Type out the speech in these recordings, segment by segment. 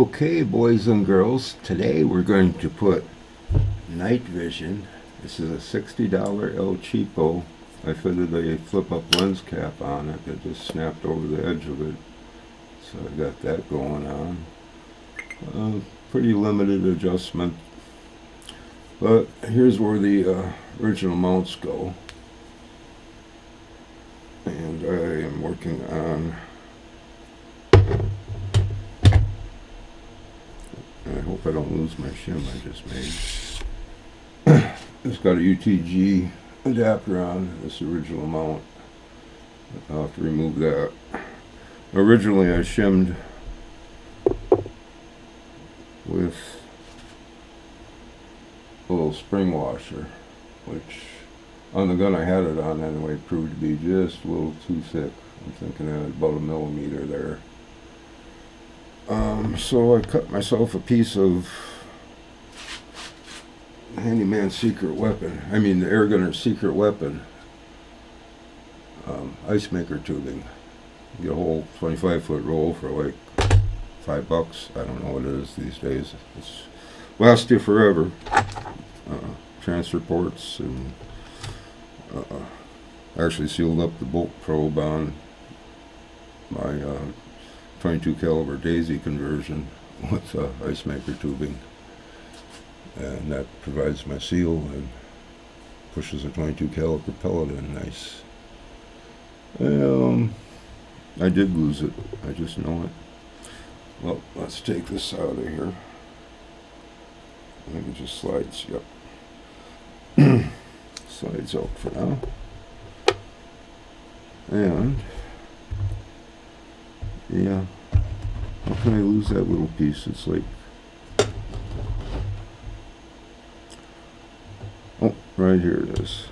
Okay, boys and girls, today we're going to put night vision. This is a $60 El Cheapo. I fitted a flip-up lens cap on it that just snapped over the edge of it. So I got that going on. Pretty limited adjustment. But here's where the original mounts go. And I am working on, I hope I don't lose my shim I just made. It's got a UTG adapter on this original mount. I'll have to remove that. Originally I shimmed with a little spring washer, which on the gun I had it on anyway proved to be just a little too thick. I'm thinking I had about 1 millimeter there. So I cut myself a piece of Handyman's secret weapon. I mean the air gunner's secret weapon. Ice maker tubing. You get a whole 25-foot roll for like $5. I don't know what it is these days. It's lasts you forever. Transfer ports and actually sealed up the bolt probe on my 22 caliber Daisy conversion with ice maker tubing, and that provides my seal and pushes a 22 caliber pellet in nice. I did lose it, I just know it. Well, let's take this out of here. I think it just slides, yep. Slides out for now. And yeah, how can I lose that little piece? It's like, oh, right here it is.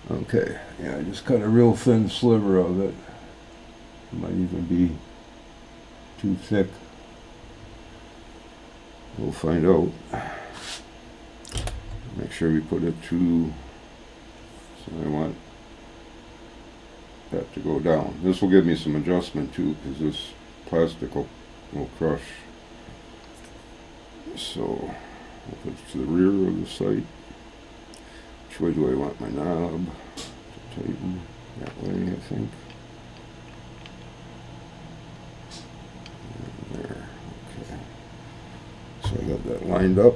Okay, yeah, I just cut a real thin sliver of it. It might even be too thick. We'll find out. Make sure we put it through. So I want that to go down. This will give me some adjustment too, because this plastic will crush. So I'll put it to the rear of the sight. Which way do I want my knob to tighten? That way, I think. And there, okay. So I got that lined up.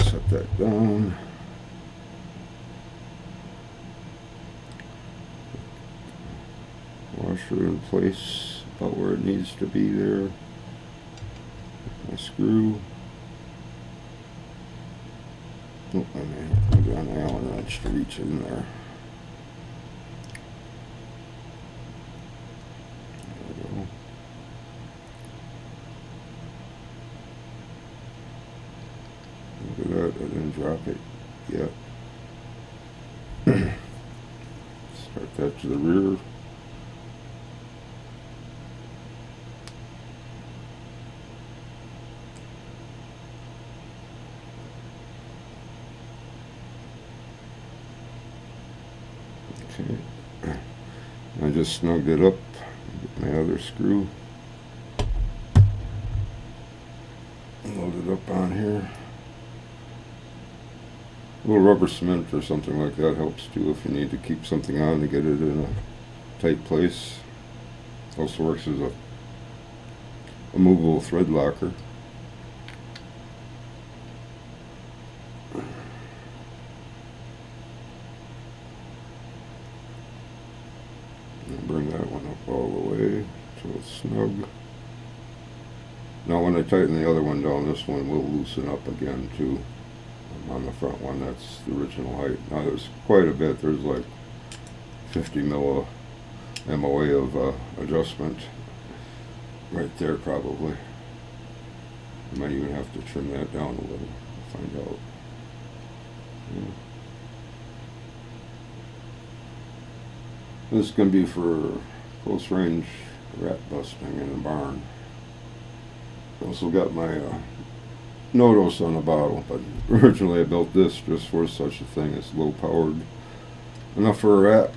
Set that down. Washer in place about where it needs to be there. My screw. Oh, I may have to put an Allen wrench to reach in there. There we go. Look at that, I didn't drop it yet. Start that to the rear. Okay, I just snugged it up, get my other screw, load it up on here. A little rubber cement or something like that helps too if you need to keep something on to get it in a tight place. Also works as a movable thread locker. Bring that one up all the way till it's snug. Now when I tighten the other one down, this one will loosen up again too. On the front one, that's the original height. Now there's quite a bit. There's like 50 MOA of adjustment right there probably. I might even have to trim that down a little to find out. Yeah. This is going to be for close range rat busting in the barn. Also got my Nodos on the bottle, but originally I built this just for such a thing. It's low powered, enough for a rat.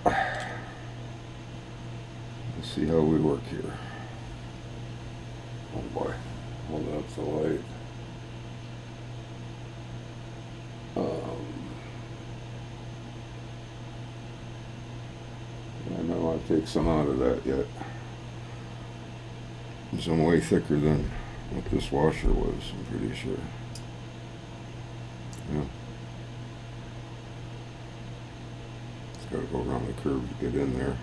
Let's see how we work here. Oh boy. hold up the light. I might want to take some out of that yet. It's some way thicker than what this washer was, I'm pretty sure. Yeah. It's got to go around the curve to get in there.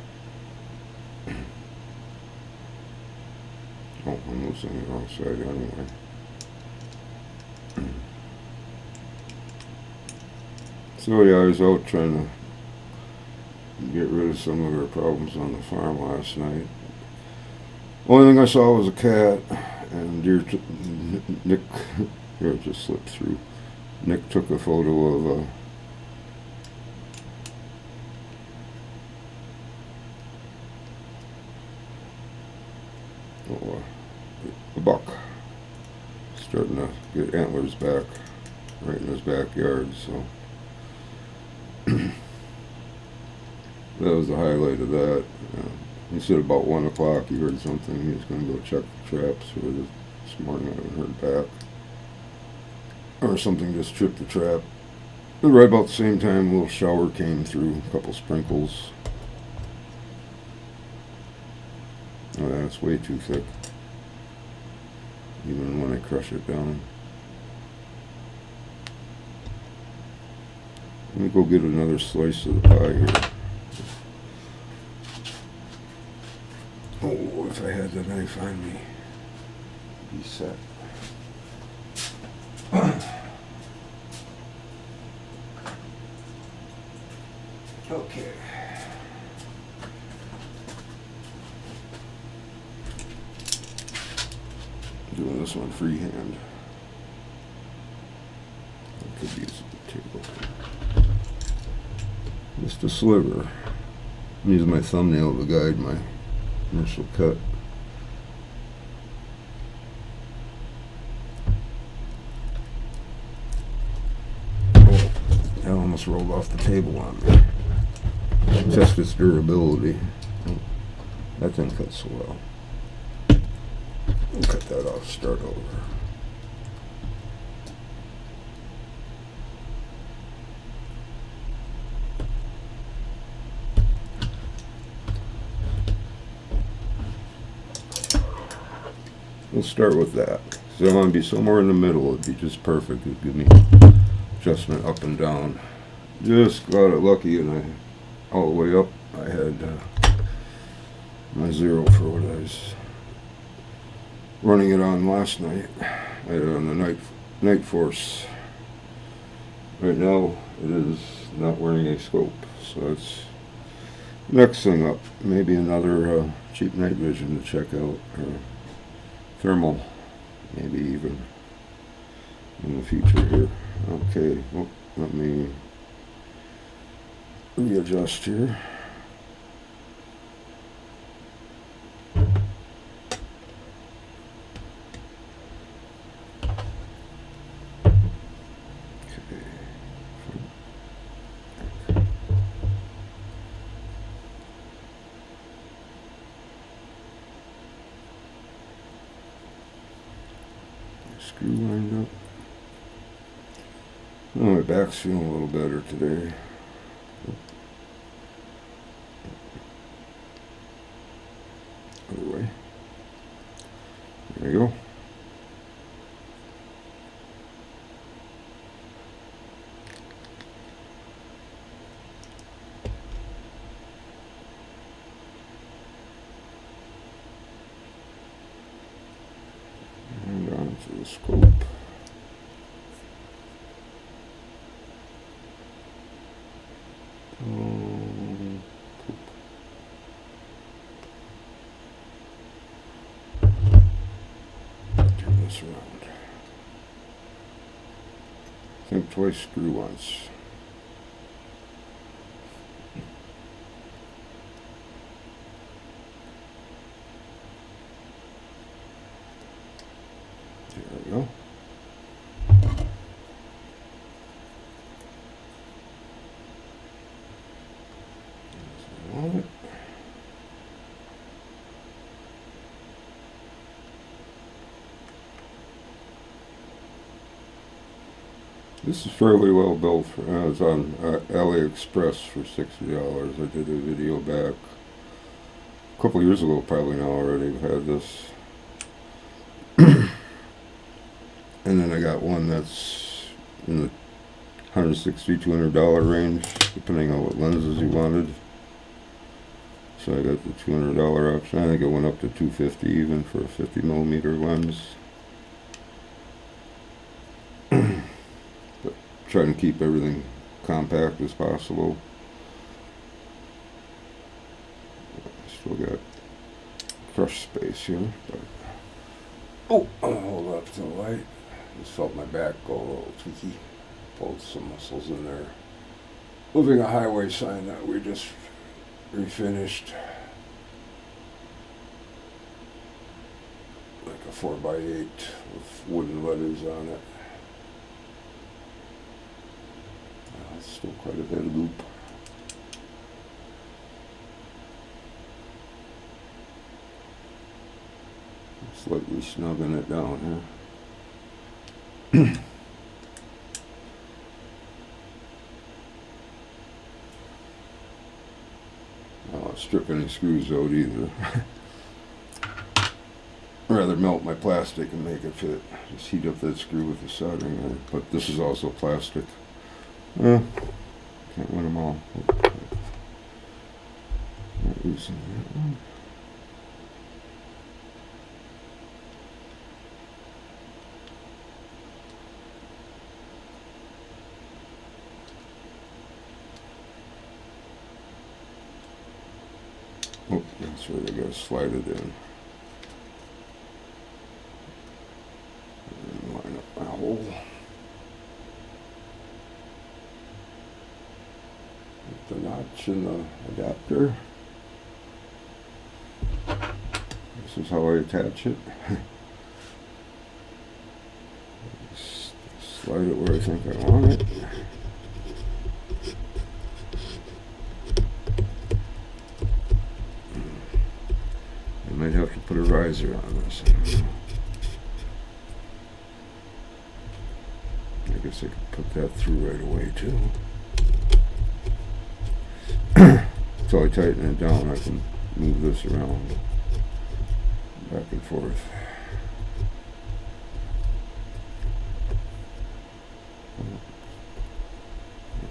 Oh, I'm loosening the wrong side anyway. So yeah, I was out trying to get rid of some of our problems on the farm last night. Only thing I saw was a cat, and Nick, here it just slipped through. Nick took a photo of a buck starting to get antlers back right in his backyard, so that was the highlight of that. He said about 1 o'clock he heard something. He was going to go check the traps. This morning I haven't heard back. Or something just tripped the trap. But right about the same time, a little shower came through, a couple sprinkles. Oh, that's way too thick. Even when I crush it down. Let me go get another slice of the pie here. Oh, if I had the knife on me, I'd be set. Okay. Doing this one freehand. I could use the table. Just a sliver. I'm using my thumbnail to guide my initial cut. Oh, that almost rolled off the table on me. Test its durability. Oh, that didn't cut so well. We'll cut that off, start over. We'll start with that. So I want to be somewhere in the middle. It'd be just perfect. It'd give me adjustment up and down. Just got it lucky, and all the way up I had my 0 for what I was running it on last night. I had it on the night force. Right now it is not wearing a scope, so that's next thing up. Maybe another cheap night vision to check out, or thermal, maybe even in the future here. Okay, well, let me readjust here. Screw lined up. Oh, my back's feeling a little better today. Other way. There you go. And on to the scope. Turn this around. Think twice, screw once. There we go. Wallet. This is fairly well built. It's on AliExpress for $60. I did a video back a couple years ago, probably now already. I've had this. And then I got one that's in the $160, $200 range, depending on what lenses you wanted. So I got the $200 option. I think it went up to $250 even for a 50mm lens. But trying to keep everything compact as possible. Still got crush space here. But oh, I'll hold up to the light. Just felt my back go a little tweaky. Pulled some muscles in there. Moving a highway sign that we just refinished. Like a 4x8 with wooden letters on it. It's still quite a bit of loop. Slightly snugging it down here. I don't strip any screws out either. I'd rather melt my plastic and make it fit. Just heat up that screw with the soldering iron. But this is also plastic. Can't win them all. Not using that one. Oh, that's where they gotta slide it in. And line up my hole. With the notch in the adapter. This is how I attach it. Slide it where I think I want it. I might have to put a riser on this. I guess I could put that through right away too. So I tighten it down, I can move this around back and forth.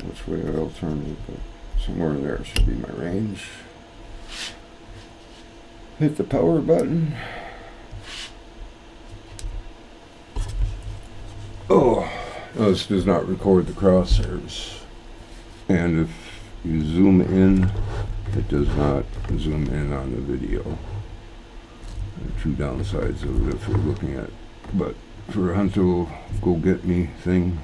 Which way I'll turn it, but somewhere in there should be my range. Hit the power button. Oh, this does not record the crosshairs. And if you zoom in, it does not zoom in on the video. The two downsides of it if you're looking at. But for a Hunter Go Get Me thing,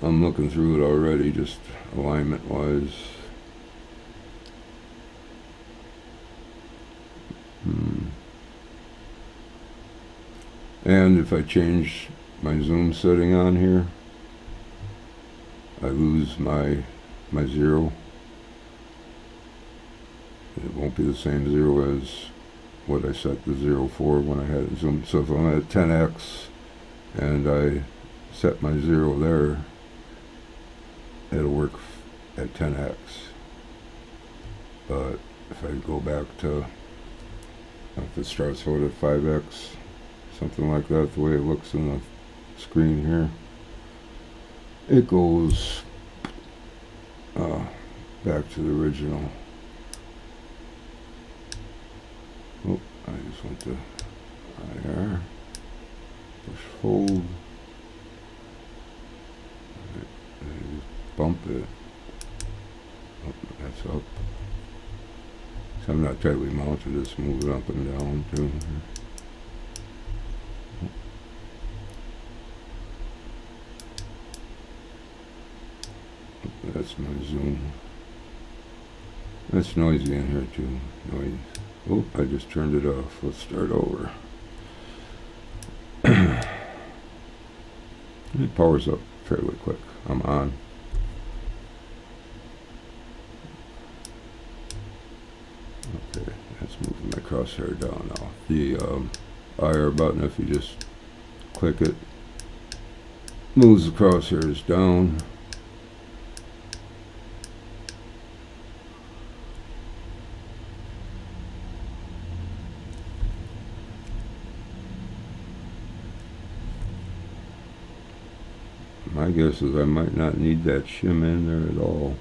I'm looking through it already, just alignment wise. And if I change my zoom setting on here, I lose my zero. It won't be the same zero as what I set the zero for when I had it zoomed. So if I'm at 10x and I set my zero there, it'll work at 10x. But if I go back to, if it starts out at 5x, something like that, the way it looks in the screen here, it goes back to the original. Oh, I just went to IR, push hold, bump it. Oh, that's up. So I'm not tightly mounted, just move it up and down too. That's my zoom. That's noisy in here too. Noise. Oh, I just turned it off. Let's start over. It powers up fairly quick. I'm on. Okay, that's moving my crosshair down now. The fire button. If you just click it, moves the crosshairs down. My guess is I might not need that shim in there at all.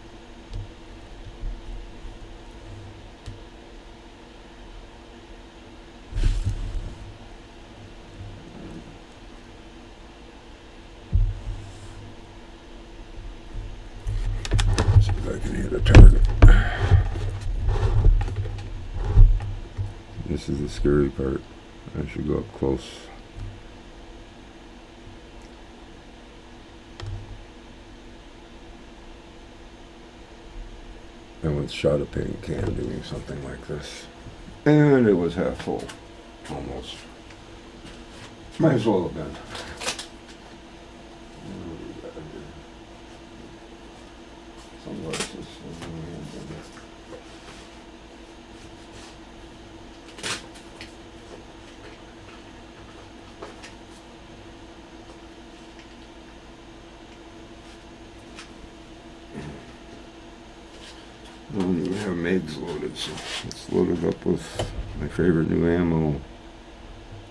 See if I can hit a target. This is the scary part. I should go up close. And with shot of paint can doing something like this. And it was half full. Almost. Might as well have been. Sunglasses. I don't even have mags loaded, so it's loaded up with my favorite new ammo,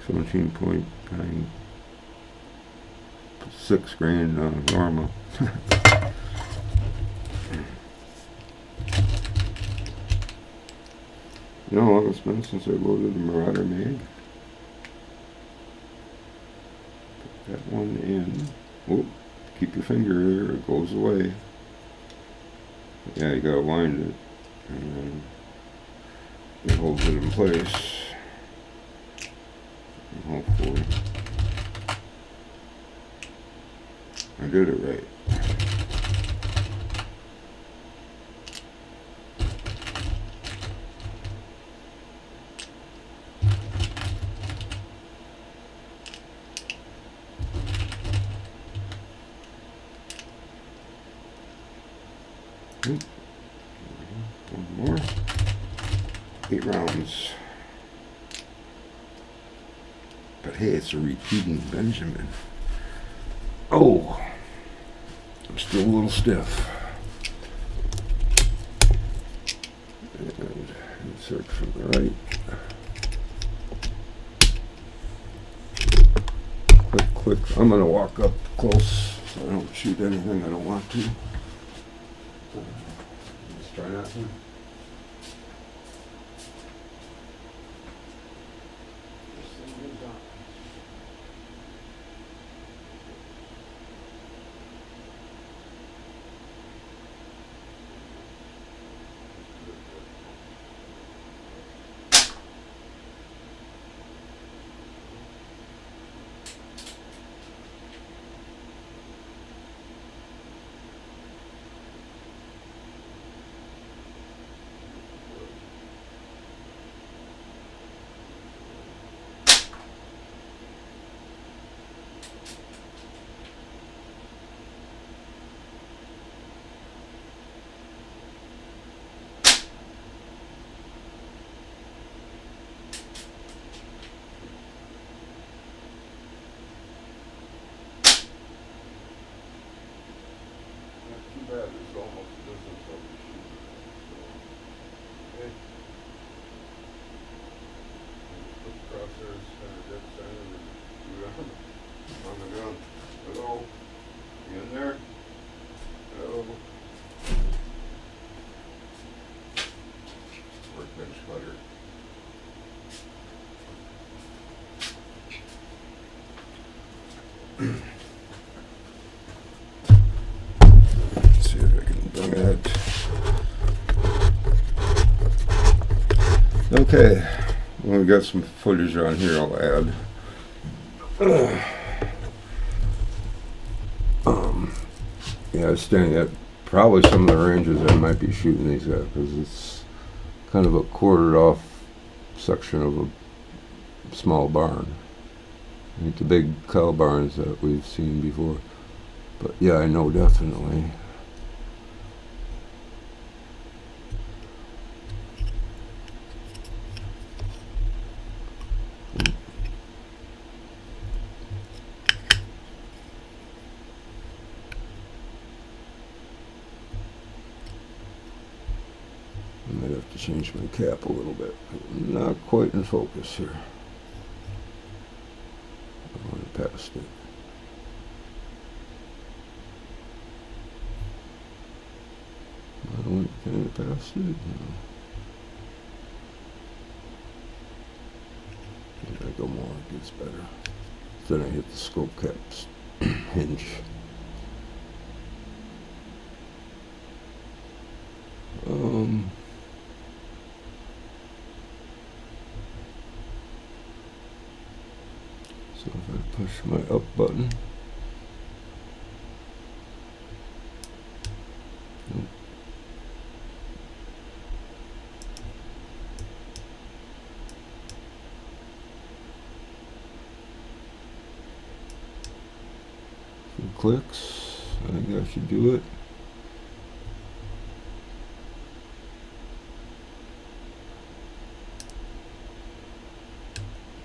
17.96 grain Norma. You know how long it's been since I loaded a Marauder mag? Put that one in. Oh, keep your finger there, it goes away. Yeah, you gotta wind it, and then it holds it in place. And hopefully, I did it right. One more. 8 rounds. But hey, it's a repeating Benjamin. Oh, I'm still a little stiff. And insert from the right. Click, click. I'm gonna walk up close so I don't shoot anything I don't want to. Let's try not to. Bad. It's almost the distance of the shoot. So, okay. Put the crosshairs kind of dead center and do it on the gun. Hello. You in there? Hello. Workbench cutter. Okay, well, we got some footage on here I'll add. Yeah, I was standing at probably some of the ranges I might be shooting these at because it's kind of a quartered off section of a small barn. I think the big cow barns that we've seen before. But yeah, I know definitely. change my cap a little bit. I'm not quite in focus here. I went past it. I went kind of past it. No. If I go more, it gets better. Then I hit the scope caps hinge. So if I push my up button, few clicks, I think I should do it.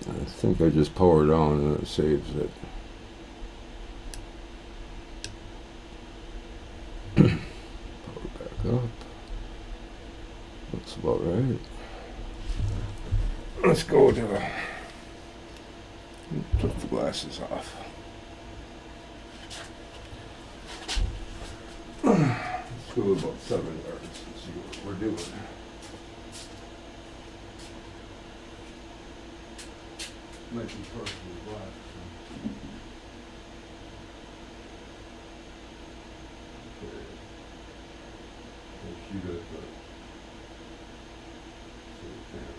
I think I just power down and it saves it. Power back up. Looks about right. Let's go to put the glasses off. Let's go about 7 yards and see what we're doing. Might be partially black. Okay. We'll shoot it, but so we can.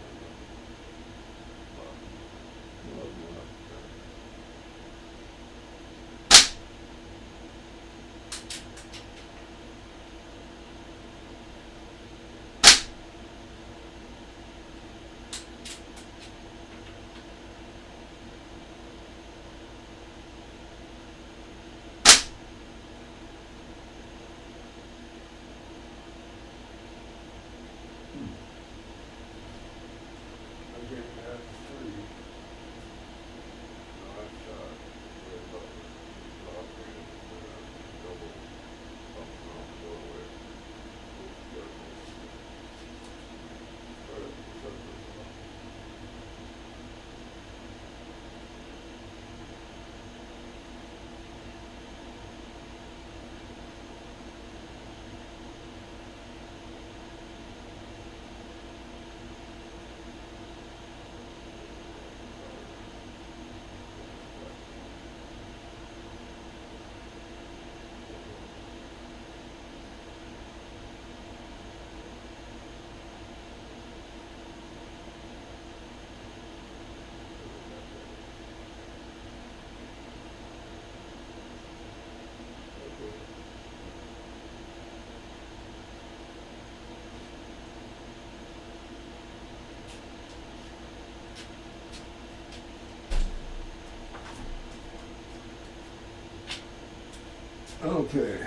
Okay,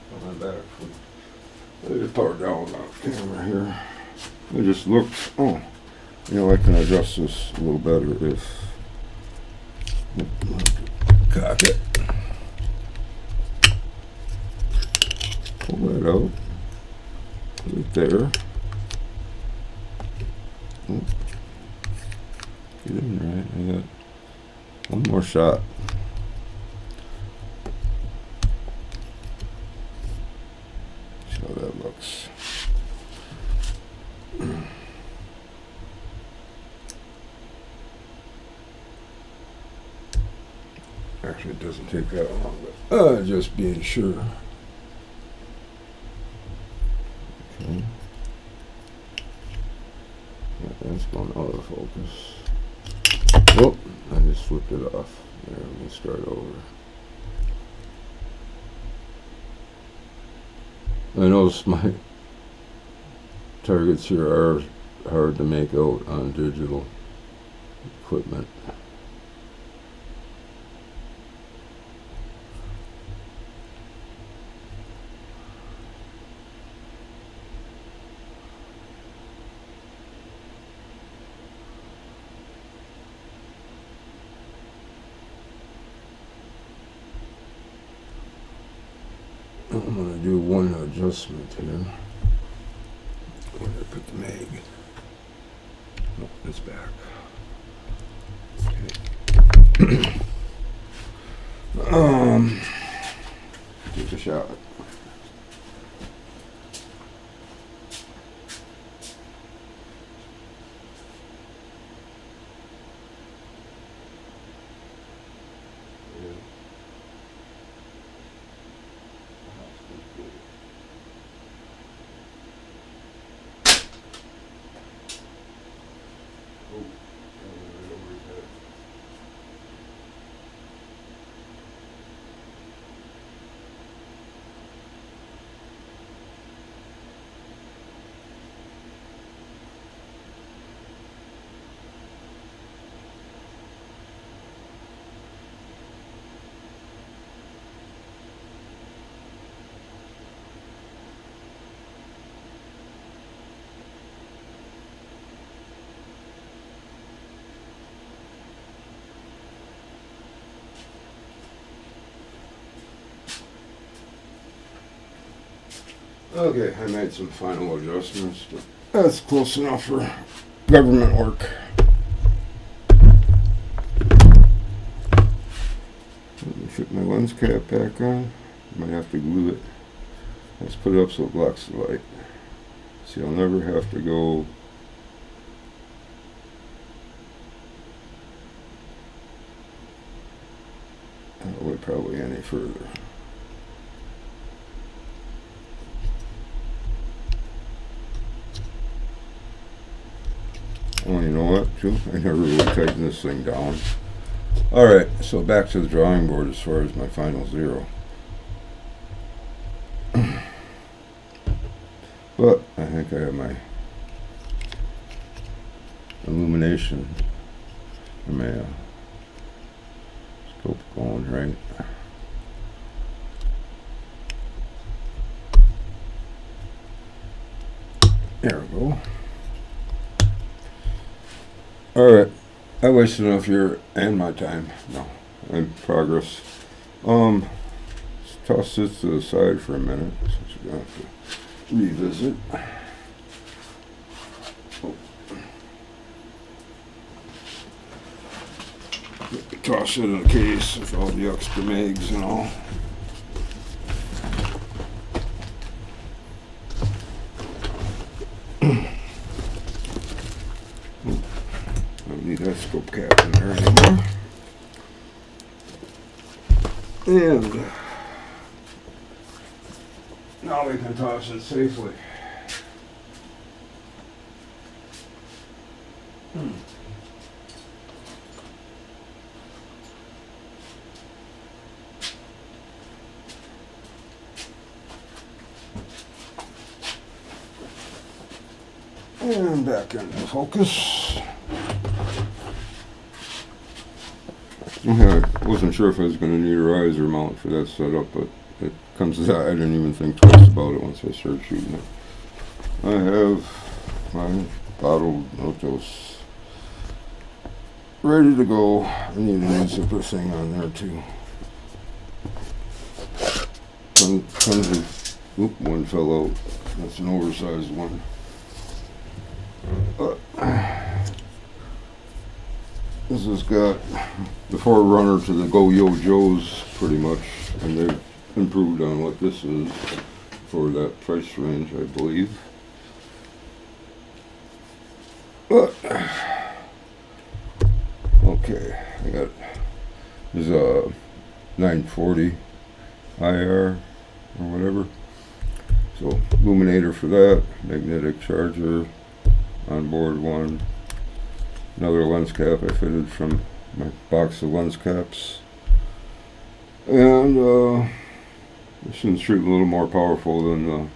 coming back from, I just power down the camera here. I just looked, oh, you know, I can adjust this a little better if, cock it, pull that out, put it there, oh, get in right, I got one more shot. How that looks. Actually, it doesn't take that long, but just being sure. Okay. Yeah, that's going out of focus. Whoop! I just flipped it off. There, let me start over. I notice my targets here are hard to make out on digital equipment. I'm going to do one adjustment here. Put the mag. Oh, it's back. Okay. Take a shot. Okay, I made some final adjustments, but that's close enough for government work. Let me fit my lens cap back on. Might have to glue it. Let's put it up so it blocks the light. See, I'll never have to go way probably any further. Oh, you know what, too? I never really tightened this thing down. Alright, so back to the drawing board as far as my final zero. But I think I have my illumination and my scope going right. There we go. Alright, I wasted enough here and my time. No, in progress. Let's toss this to the side for a minute since we're going to have to revisit. Toss it in a case with all the extra mags and all. Don't need that scope cap in there anymore. And now we can toss it safely. And back into focus. I wasn't sure if I was going to need a riser mount for that setup, but it comes to that. I didn't even think twice about it once I started shooting it. I have my bottled Notos ready to go. I need an zipper thing on there too. Tons of, oop, one fell out. That's an oversized one. This has got the forerunner to the Go Yo Joes pretty much, and they've improved on what this is for that price range, I believe. But okay, I got there's a 940 IR or whatever. So illuminator for that, magnetic charger, onboard one. Another lens cap I fitted from my box of lens caps. And this one's shooting a little more powerful than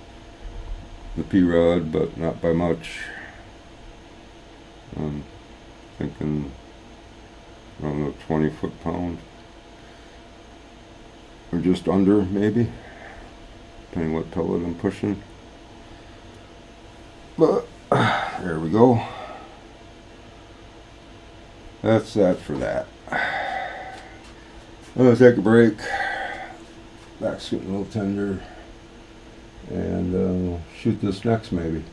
the P-Rod, but not by much. I'm thinking, I don't know, 20 foot-pound. Or just under, maybe. Depending what pellet I'm pushing. But, there we go. That's that for that. I'm going to take a break. Back's getting a little tender. And shoot this next maybe.